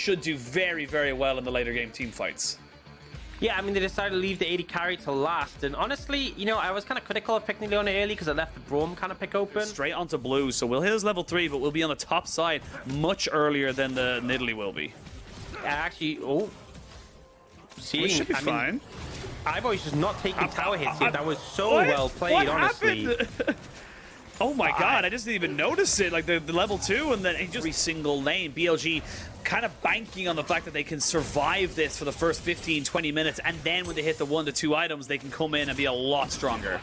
should do very, very well in the later game team fights. Yeah, I mean, they decided to leave the 80 carry to last. And honestly, you know, I was kind of critical of picking Leona early because I left the Braum kind of pick open. Straight onto blue, so we'll hit his level 3, but we'll be on the top side much earlier than the Nidalee will be. Actually, We should be fine. iBoy's just not taking tower hits here. That was so well played, honestly. Oh my god, I just didn't even notice it. Like the level 2 and then just every single lane. BLG kind of banking on the fact that they can survive this for the first 15-20 minutes, and then when they hit the 1 to 2 items, they can come in and be a lot stronger.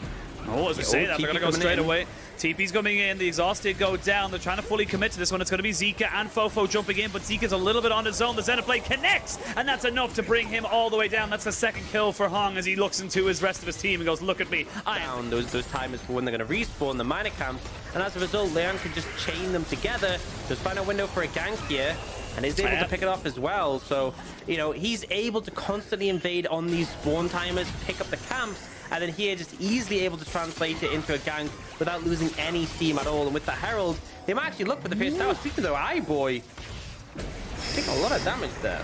Oh, as we say that, they're going to go straight away. TP's coming in, the exhausted go down. They're trying to fully commit to this one. It's going to be Zika and Fofo jumping in, but Zika's a little bit on his own. The Xenoblade connects, and that's enough to bring him all the way down. That's the second kill for Hong as he looks into his rest of his team and goes, look at me. Down those timers for when they're going to respawn the miner camp, and as a result, Leon can just chain them together. Just find a window for a gank here, and is able to pick it off as well. So, you know, he's able to constantly invade on these spawn timers, pick up the camps, and then here just easily able to translate it into a gank without losing any steam at all. And with the Herald, they might actually look for the first tower. Speaking of iBoy, taking a lot of damage there.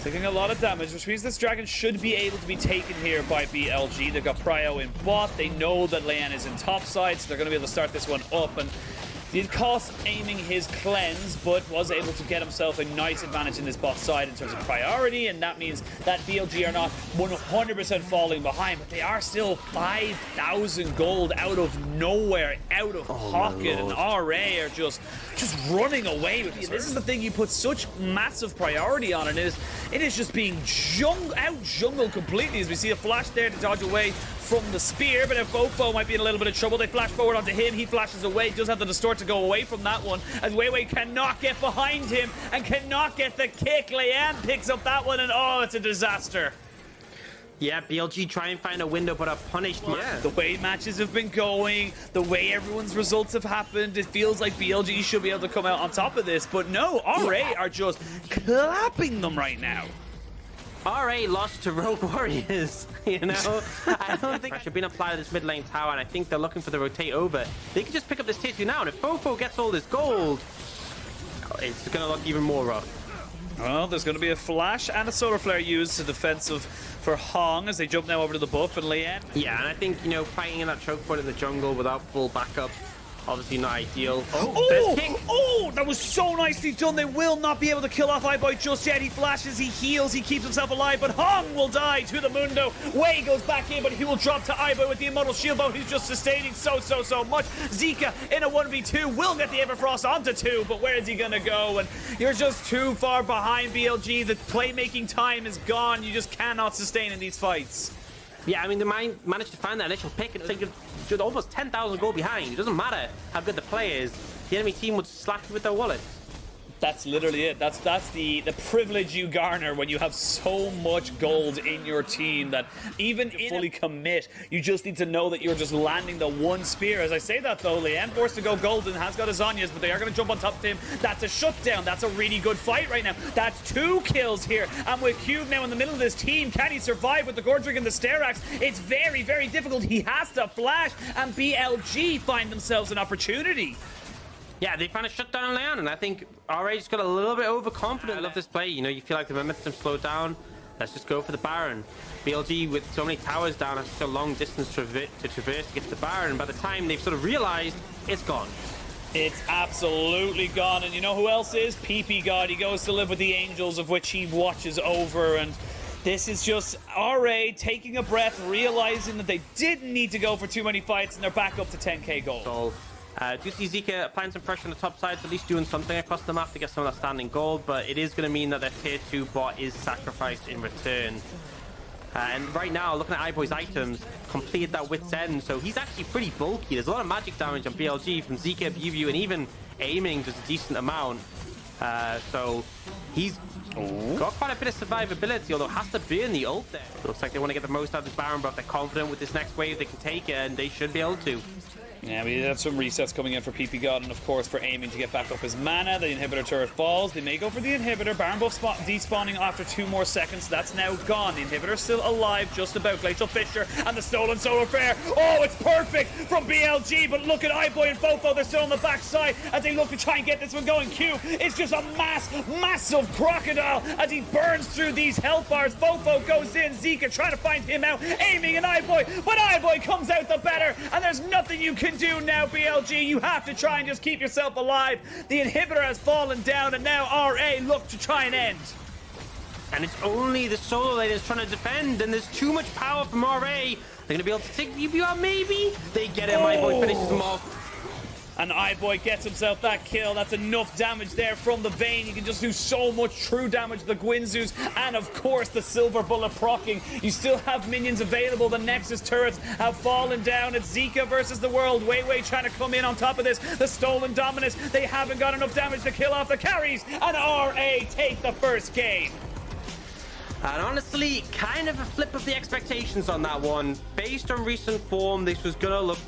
Taking a lot of damage, which means this dragon should be able to be taken here by BLG. They've got Prio in bot. They know that Leon is in top side, so they're going to be able to start this one up. And did cost aiming his cleanse, but was able to get himself a nice advantage in this bot side in terms of priority, and that means that BLG are not 100% falling behind, but they are still 5,000 gold out of nowhere, out of pocket, and RA are just running away with it. This is the thing, you put such massive priority on it is just being out-jungled completely, as we see a flash there to dodge away from the spear, but if Fofo might be in a little bit of trouble, they flash forward onto him, he flashes away, does have the distort to go away from that one, as Weiwei cannot get behind him and cannot get the kick. Leanne picks up that one, and oh, it's a disaster. Yeah, BLG try and find a window, but are punished. Yeah. The way matches have been going, the way everyone's results have happened, it feels like BLG should be able to come out on top of this, but no, RA are just clapping them right now. RA lost to Rogue Warriors, you know? I don't think pressure being applied to this mid lane tower, and I think they're looking for the rotate over. They can just pick up this tier 2 now, and if Fofo gets all this gold, it's going to look even more rough. Well, there's going to be a flash and a solar flare used to defensive for Hong as they jump now over to the buff and Leanne. Yeah, and I think, you know, fighting in that choke point in the jungle without full backup, obviously not ideal. Oh, that was so nicely done. They will not be able to kill off iBoy just yet. He flashes, he heals, he keeps himself alive, but Hong will die to the Mundo. Wei goes back in, but he will drop to iBoy with the Immortal Shield Bow. He's just sustaining so much. Zika in a 1v2 will get the Everfrost onto 2, but where is he gonna go? And you're just too far behind, BLG. The playmaking time is gone. You just cannot sustain in these fights. Yeah, I mean, they managed to find that initial pick, and it's like you're almost 10,000 gold behind. It doesn't matter how good the play is. The enemy team would slap you with their wallet. That's literally it. That's the privilege you garner when you have so much gold in your team that even in fully commit, you just need to know that you're just landing the one spear. As I say that though, Leanne forced to go golden, has got his Zhonya's, but they are going to jump on top of him. That's a shutdown. That's a really good fight right now. That's 2 kills here. And with Cube now in the middle of this team, can he survive with the Gordrick and the Sterax? It's very, very difficult. He has to flash, and BLG find themselves an opportunity. Yeah, they found a shutdown Leon, and I think RA just got a little bit overconfident. I love this play. You know, you feel like the momentum slowed down. Let's just go for the Baron. BLG with so many towers down has such a long distance to traverse to get to the Baron, and by the time they've sort of realized, it's gone. It's absolutely gone, and you know who else is? PP God. He goes to live with the Angels, of which he watches over, and this is just RA taking a breath, realizing that they didn't need to go for too many fights, and they're back up to 10k gold. So, do you see Zika applying some pressure on the top side, at least doing something across the map to get some of that standing gold, but it is going to mean that their tier 2 bot is sacrificed in return. And right now, looking at iBoy's items, completed that Wit's End, so he's actually pretty bulky. There's a lot of magic damage on BLG from Zika, BVU, and even aiming just a decent amount. So he's got quite a bit of survivability, although has to burn the ult there. Looks like they want to get the most out of this Baron, but if they're confident with this next wave, they can take it, and they should be able to. Yeah, we have some resets coming in for PP God, and of course for aiming to get back up his mana. The inhibitor turret falls. They may go for the inhibitor. Baron buff despawning after 2 more seconds. That's now gone. The inhibitor still alive, just about. Glacial Fissure and the stolen Solar Flare. Oh, it's perfect from BLG, but look at iBoy and Fofo. They're still on the backside as they look to try and get this one going. Q is just a massive crocodile as he burns through these health bars. Fofo goes in. Zika trying to find him out, aiming an iBoy, but iBoy comes out the better, and there's nothing you can do now, BLG. You have to try and just keep yourself alive. The inhibitor has fallen down, and now RA look to try and end. And it's only the solo lane that's trying to defend, and there's too much power from RA. They're going to be able to take BB out, maybe? They get him, iBoy finishes him off. And iBoy gets himself that kill. That's enough damage there from the Vayne. You can just do so much true damage to the Guinzus. And of course, the Silver Bullet proccing. You still have minions available. The Nexus turrets have fallen down. It's Zika versus the world. Wei trying to come in on top of this. The Stolen Dominus. They haven't got enough damage to kill off the carries. And RA take the first game. And honestly, kind of a flip of the expectations on that one. Based on recent form, this was going to look